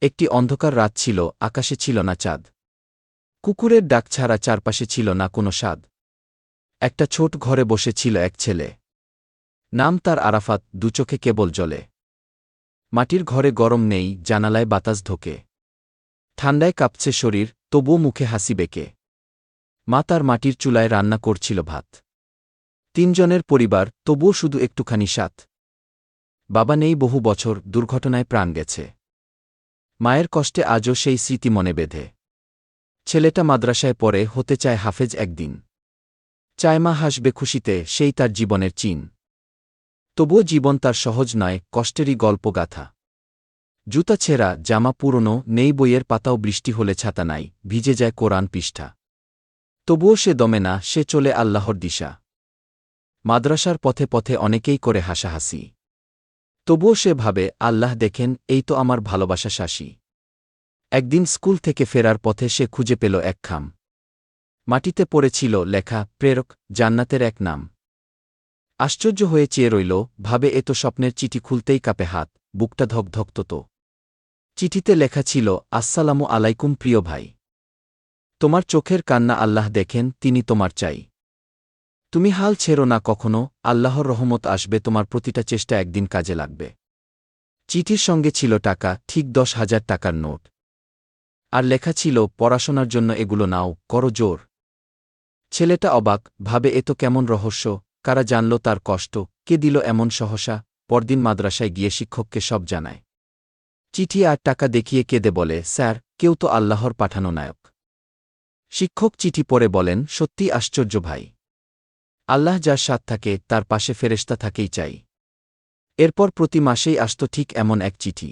একটি অন্ধকার রাত ছিল, আকাশে ছিল না চাঁদ। কুকুরের ডাক ছাড়া চারপাশে ছিল না কোনো স্বাদ। একটা ছোট ঘরে বসে ছিল এক ছেলে। নাম তার আরাফাত, দুচোখে কেবল জ্বলে। মাটির ঘরে গরম নেই, জানালায় বাতাস ঢোকে। ঠান্ডায় কাঁপছে শরীর, তবুও মুখে হাসি বেঁকে। মা তার মাটির চুলায় রান্না করছিল ভাত। ৩ জনের পরিবার, তবুও শুধু একটুখানি স্বাদ। বাবা নেই বহু বছর, দুর্ঘটনায় প্রাণ গেছে। মায়ের কষ্টে আজও সেই স্মৃতি মনে বেঁধে। ছেলেটা মাদ্রাসায় পড়ে, হতে চায় হাফেজ একদিন। চায় মা হাসবে খুশিতে, সেই তার জীবনের চিন। তবুও জীবন তার সহজ নয়, কষ্টেরই গল্পগাথা। জুতা ছেঁড়া, জামা পুরনো, নেই বইয়ের পাতাও, বৃষ্টি হলে ছাতা নাই, ভিজে যায় কোরআন পৃষ্ঠা। তবুও সে দমে না, সে চলে আল্লাহর দিশা। মাদ্রাসার পথে পথে অনেকেই করে হাসাহাসি। তবুও সে ভাবে, আল্লাহ দেখেন, এই তো আমার ভালোবাসা শাসি। একদিন স্কুল থেকে ফেরার পথে সে খুঁজে পেল এক খাম। মাটিতে পড়েছিল লেখা, প্রেরক, জান্নাতের এক নাম। আশ্চর্য হয়ে চেয়ে রইল, ভাবে এ তো স্বপ্নের চিঠি, খুলতেই কাঁপে হাত, বুকটা ধকধকত তো। চিঠিতে লেখা ছিল, আসসালামু আলাইকুম প্রিয় ভাই। তোমার চোখের কান্না আল্লাহ দেখেন, তিনি তোমার চাই। তুমি হাল ছেড়ো না কখনো, আল্লাহর রহমত আসবে, তোমার প্রতিটা চেষ্টা একদিন কাজে লাগবে। চিঠির সঙ্গে ছিল টাকা, ঠিক ১০,০০০ টাকার নোট। আর লেখা ছিল, পড়াশোনার জন্য এগুলো নাও, করো জোর। ছেলেটা অবাক, ভাবে এ তো কেমন রহস্য, কারা জানল তার কষ্ট, কে দিল এমন সহসা। পরদিন মাদ্রাসায় গিয়ে শিক্ষককে সব জানায়। চিঠি আর টাকা দেখিয়ে কেঁদে বলে, স্যার, কেউ তো আল্লাহর পাঠানো নায়ক। শিক্ষক চিঠি পড়ে বলেন, সত্যি আশ্চর্য ভাই। আল্লাহ যার সাথ থাকে, তার পাশে ফেরেশতা থাকেই চাই। এরপর প্রতি মাসেই আসত ঠিক এমন এক চিঠি।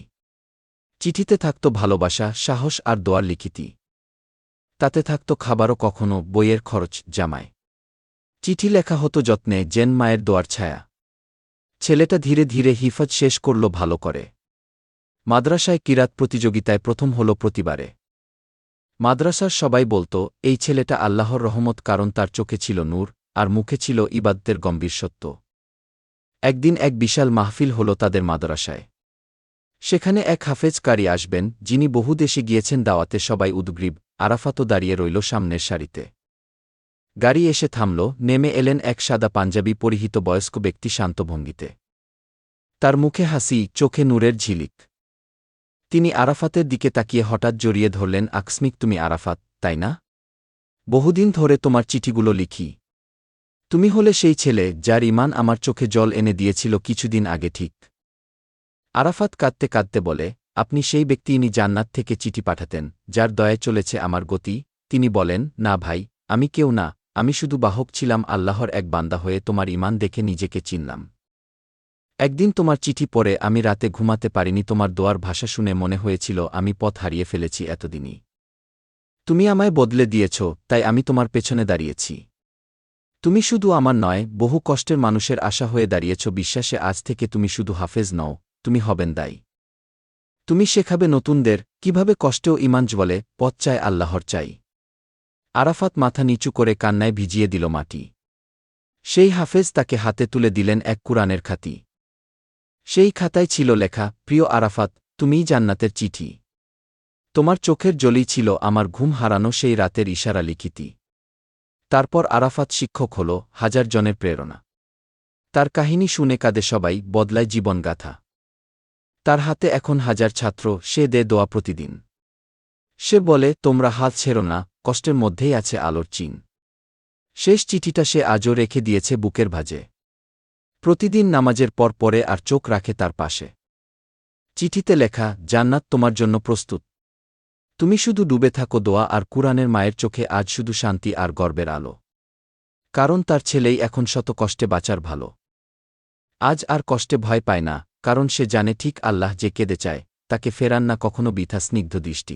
চিঠিতে থাকত ভালোবাসা, সাহস আর দোয়ার লিখিতি। তাতে থাকত খাবারও কখনো, বইয়ের খরচ, জামায়। চিঠি লেখা হতো যত্নে, যেন মায়ের দোয়ার ছায়া। ছেলেটা ধীরে ধীরে হিফজ শেষ করল ভালো করে। মাদ্রাসায় কিরাত প্রতিযোগিতায় প্রথম হল প্রতিবারে। মাদ্রাসার সবাই বলত, এই ছেলেটা আল্লাহর রহমত, কারণ তার চোখে ছিল নূর, আর মুখে ছিল ইবাদতের গম্ভীর সত্য। একদিন এক বিশাল মাহফিল হল তাদের মাদ্রাসায়। সেখানে এক হাফেজ কারি আসবেন, যিনি বহু দেশে গিয়েছেন দাওয়াতে। সবাই উদগ্রীব, আরাফাতও দাঁড়িয়ে রইল সামনের সারিতে। গাড়ি এসে থামল, নেমে এলেন এক সাদা পাঞ্জাবি পরিহিত বয়স্ক ব্যক্তি শান্ত ভঙ্গিতে। তার মুখে হাসি, চোখে নূরের ঝিলিক। তিনি আরাফাতের দিকে তাকিয়ে হঠাৎ জড়িয়ে ধরলেন, আকস্মিক, তুমি আরাফাত, তাই না? বহুদিন ধরে তোমার চিঠিগুলো লিখি। তুমি হলে সেই ছেলে, যার ঈমান আমার চোখে জল এনে দিয়েছিল কিছুদিন আগে ঠিক। আরাফাত কাঁদতে কাঁদতে বলে, আপনি সেই ব্যক্তি, ইনি জান্নাত থেকে চিঠি পাঠাতেন, যার দয়ায় চলেছে আমার গতি। তিনি বলেন, না ভাই, আমি কেউ না, আমি শুধু বাহক ছিলাম, আল্লাহর এক বান্দা হয়ে তোমার ঈমান দেখে নিজেকে চিনলাম। একদিন তোমার চিঠি পড়ে আমি রাতে ঘুমাতে পারিনি, তোমার দোয়ার ভাষা শুনে মনে হয়েছিল আমি পথ হারিয়ে ফেলেছি এতদিনই। তুমি আমায় বদলে দিয়েছ, তাই আমি তোমার পেছনে দাঁড়িয়েছি। তুমি শুধু আমার নয়, বহু কষ্টের মানুষের আশা হয়ে দাঁড়িয়েছ বিশ্বাসে। আজ থেকে তুমি শুধু হাফেজ নও, তুমি হবেন দায়ী। তুমি শেখাবে নতুনদের কিভাবে কষ্টেও ঈমান জ্বলে, পথ চায় আল্লাহর চাই। আরাফাত মাথা নিচু করে কান্নায় ভিজিয়ে দিল মাটি। সেই হাফেজ তাকে হাতে তুলে দিলেন এক কুরআনের খাতি। সেই খাতায় ছিল লেখা, প্রিয় আরাফাত, তুমিই জান্নাতের চিঠি। তোমার চোখের জলেই ছিল আমার ঘুম হারানো সেই রাতের ইশারা লিখিতি। তারপর আরাফাত শিক্ষক হল, হাজার জনের প্রেরণা। তার কাহিনী শুনে কাঁদে সবাই, বদলায় জীবনগাথা। তার হাতে এখন হাজার ছাত্র, সে দেয় দোয়া প্রতিদিন। সে বলে, তোমরা হাল ছেড়ো না, কষ্টের মধ্যেই আছে আলোর চিন। শেষ চিঠিটা সে আজও রেখে দিয়েছে বুকের ভাঁজে। প্রতিদিন নামাজের পর পড়ে আর চোখ রাখে তার পাশে। চিঠিতে লেখা, জান্নাত তোমার জন্য প্রস্তুত। তুমি শুধু ডুবে থাকো দোয়া আর কুরআনের। মায়ের চোখে আজ শুধু শান্তি আর গর্বের আলো, কারণ তার ছেলেই এখন শত কষ্টে বাঁচার ভালো। আজ আর কষ্টে ভয় পায় না, কারণ সে জানে ঠিক আল্লাহ যে কেঁদে চায়, তাকে ফেরান না কখনো বৃথা স্নিগ্ধ দৃষ্টি।